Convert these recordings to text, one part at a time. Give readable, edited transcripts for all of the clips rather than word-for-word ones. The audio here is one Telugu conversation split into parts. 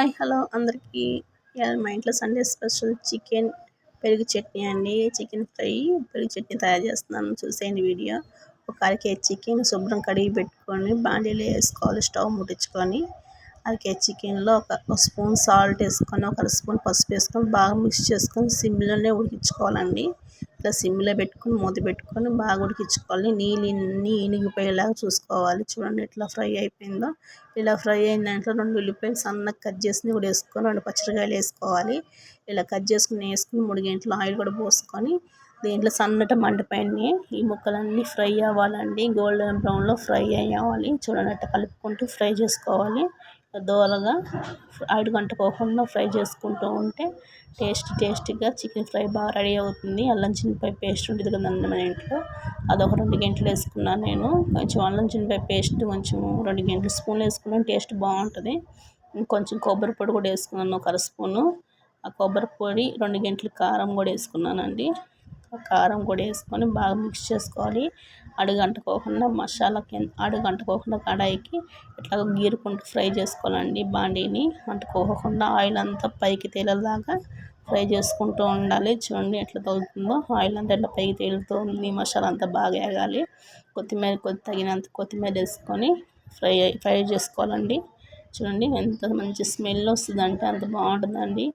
హాయ్ హలో అందరికీ. ఇవాళ మా ఇంట్లో సండే స్పెషల్ చికెన్ పెరుగు చట్నీ అండి. చికెన్ ఫ్రై పెరుగు చట్నీ తయారు చేస్తున్నాను, చూసేయండి వీడియో. ఒక అర కేజీ చికెన్ శుభ్రం కడిగి పెట్టుకొని బాండీలో వేసుకోవాలి, స్టవ్ ముట్టించుకొని. అర కేజీ చికెన్లో ఒక స్పూన్ సాల్ట్ వేసుకొని, ఒక అర స్పూన్ పసుపు వేసుకొని బాగా మిక్స్ చేసుకొని సిమ్లోనే ఉడికించుకోవాలండి. ఇట్లా సిమ్లో పెట్టుకొని మూత పెట్టుకొని బాగా ఉడికించుకోవాలి. నీళ్ళన్నీ ఇనిగిపోయేలాగా చూసుకోవాలి. చూడండి ఎట్లా ఫ్రై అయిపోయిందో. ఇలా ఫ్రై అయిన దాంట్లో 2 ఉల్లిపాయలు సన్నగా కట్ చేసి కూడా వేసుకొని, 2 పచ్చిమిరపకాయలు వేసుకోవాలి. ఇలా కట్ చేసుకుని 3 గంటలు ఆయిల్ కూడా పోసుకొని దీంట్లో సన్నటి మంట పైన ఈ ముక్కలన్నీ ఫ్రై అవ్వాలండి. గోల్డెన్ బ్రౌన్లో ఫ్రై అవ్వాలి. చూడండి అట్లా కలుపుకుంటూ ఫ్రై చేసుకోవాలి. దోరగా ఆయిల్ అంటుకోకుండా ఫ్రై చేసుకుంటూ ఉంటే టేస్టీగా చికెన్ ఫ్రై బాగా రెడీ అవుతుంది. అల్లం చిన్నిపాయ పేస్ట్ ఉంటుంది కదండి మన ఇంట్లో, అదొక 2 గంటలు వేసుకున్నాను నేను. కొంచెం అల్లం చిన్నిపాయ పేస్ట్ కొంచెం 2 గంటలు స్పూన్లు వేసుకున్నాను, టేస్ట్ బాగుంటుంది. కొంచెం కొబ్బరి పొడి కూడా వేసుకున్నాను, ఒక అర స్పూను. ఆ కొబ్బరి పొడి 2 గంటలు కారం కూడా వేసుకున్నానండి. కారం కూడా వేసుకొని బాగా మిక్స్ చేసుకోవాలి. అడుగంటుకోకుండా అడుగంటుకోకుండా కడాయికి ఇట్లా గీరుకుంటూ ఫ్రై చేసుకోవాలండి. బాండీని అంటుకోకుండా ఆయిల్ అంతా పైకి తేలేలాగా ఫ్రై చేసుకుంటూ ఉండాలి. చూడండి ఎట్లా తగులుతుందో, ఆయిల్ అంతా ఇట్లా పైకి తేలుతూ ఉంది. మసాలా అంతా బాగా వేగాలి. తగినంత కొత్తిమీర వేసుకొని ఫ్రై చేసుకోవాలండి. చూడండి ఎంత మంచి స్మెల్ వస్తుందంటే అంత బాగుంటుందండి.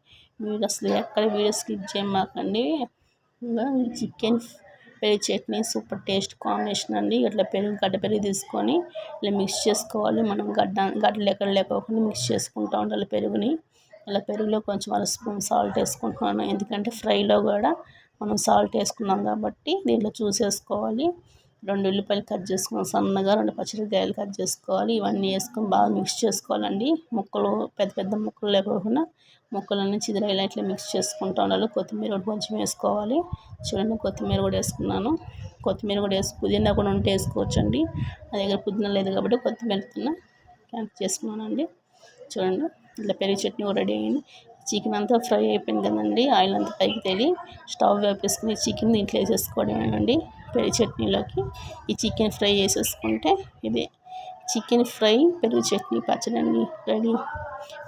మీరు అసలు ఎక్కడ వీడియో స్కిప్ చేయమాకండి. చికెన్ పెరుగు చట్నీ సూపర్ టేస్ట్ కాంబినేషన్ అండి. ఇట్లా గడ్డ పెరుగు తీసుకొని ఇలా మిక్స్ చేసుకోవాలి. మనం గడ్డలు ఎక్కడ లేకోకుండా మిక్స్ చేసుకుంటూ ఉండాలి పెరుగుని. ఇలా పెరుగులో కొంచెం అర స్పూన్ సాల్ట్ వేసుకుంటున్నాను, ఎందుకంటే ఫ్రైలో కూడా మనం సాల్ట్ వేసుకున్నాం కాబట్టి దీంట్లో చూసేసుకోవాలి. 2 ఉల్లిపాయలు కట్ చేసుకుని సన్నగా, 2 పచ్చిమిరపకాయలు కట్ చేసుకోవాలి. ఇవన్నీ వేసుకొని బాగా మిక్స్ చేసుకోవాలండి. ముక్కలు పెద్ద ముక్కలు లేకుండా ముక్కలన్నీ చిదిరేలా ఇట్లా మిక్స్ చేసుకుంటూ ఉండాలి. కొత్తిమీర కూడా కొంచెం వేసుకోవాలి. చూడండి కొత్తిమీర కూడా వేసుకున్నాను. కొత్తిమీర కూడా పుదీనా కూడా ఉంటే వేసుకోవచ్చండి. నా దగ్గర పుదీనా లేదు కాబట్టి కొత్తిమీరతో క్యాన్సిల్ చేసుకున్నానండి. చూడండి ఇట్లా పెరుగు చట్నీ కూడా రెడీ అయింది. చికెన్ అంతా ఫ్రై అయిపోయింది కదండి. ఆయిల్ అంతా పైకి తేలి స్టవ్ వేపేసుకుని చికెన్ దీంట్లో వేసేసుకోవడమేనండి. పెరుగు చట్నీలోకి ఈ చికెన్ ఫ్రై వేసేసుకుంటే ఇది చికెన్ ఫ్రై పెరుగు చట్నీ పచ్చడి అండి రెడీ.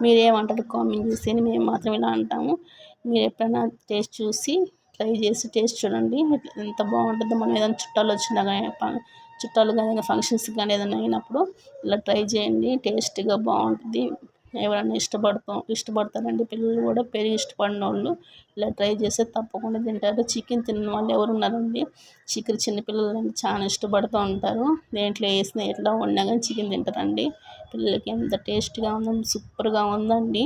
మీరేమంటారు కామెంట్ చేసేది. మేము మాత్రం ఇలా అంటాము. మీరు ఎప్పుడైనా టేస్ట్ చూసి ట్రై చేసి టేస్ట్ చూడండి ఎంత బాగుంటుందో. మనం ఏదైనా చుట్టాలు వచ్చినా కానీ ఏదైనా ఫంక్షన్స్ కానీ ఏదైనా అయినప్పుడు ఇలా ట్రై చేయండి, టేస్ట్గా బాగుంటుంది. ఎవరైనా ఇష్టపడతారండి. పిల్లలు కూడా పెరుగు ఇష్టపడిన వాళ్ళు ఇలా ట్రై చేస్తే తప్పకుండా తింటారు. చికెన్ తిన్న వాళ్ళు ఎవరు ఉన్నారండి? చిన్నపిల్లలు చాలా ఇష్టపడుతూ ఉంటారు. దేంట్లో వేసినా ఎట్లా ఉన్నా కానీ చికెన్ తింటారండి. పిల్లలకి ఎంత టేస్ట్గా ఉందో, సూపర్గా ఉందండి.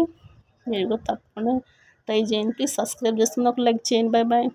మీరు కూడా తప్పకుండా ట్రై చేయండి. ప్లీజ్ సబ్స్క్రైబ్ చేసుకుని ఒక లైక్ చేయండి. బాయ్.